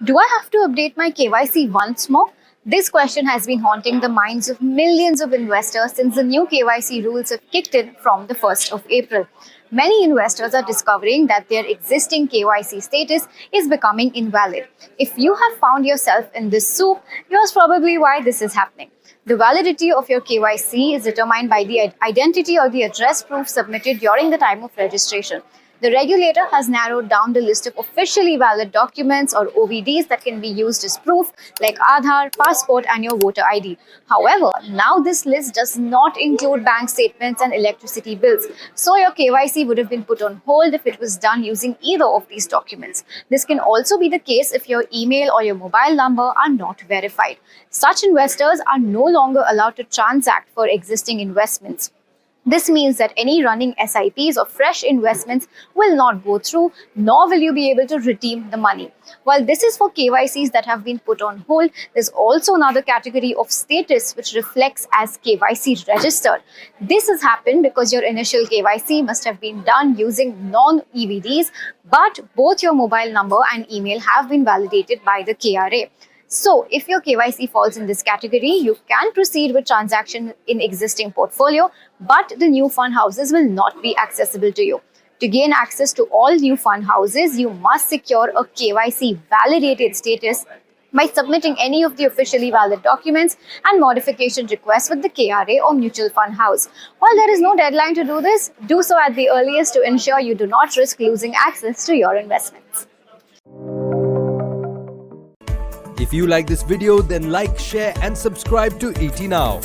Do I have to update my KYC once more? This question has been haunting the minds of millions of investors since the new KYC rules have kicked in from the 1st of April. Many investors are discovering that their existing KYC status is becoming invalid. If you have found yourself in this soup, here's probably why this is happening. The validity of your KYC is determined by the identity or the address proof submitted during the time of registration. The regulator has narrowed down the list of officially valid documents or OVDs that can be used as proof, like Aadhaar, passport, and your voter ID. However, now this list does not include bank statements and electricity bills, so your KYC would have been put on hold if it was done using either of these documents. This can also be the case if your email or your mobile number are not verified. Such investors are no longer allowed to transact for existing investments. This means that any running SIPs or fresh investments will not go through, nor will you be able to redeem the money. While this is for KYCs that have been put on hold, there's also another category of status which reflects as KYC registered. This has happened because your initial KYC must have been done using non-EVDs, but both your mobile number and email have been validated by the KRA. So, if your KYC falls in this category, you can proceed with transaction in existing portfolio, but the new fund houses will not be accessible to you. To gain access to all new fund houses, you must secure a KYC validated status by submitting any of the officially valid documents and modification requests with the KRA or mutual fund house. While there is no deadline to do this, do so at the earliest to ensure you do not risk losing access to your investments. If you like this video, then like, share and subscribe to ET Now.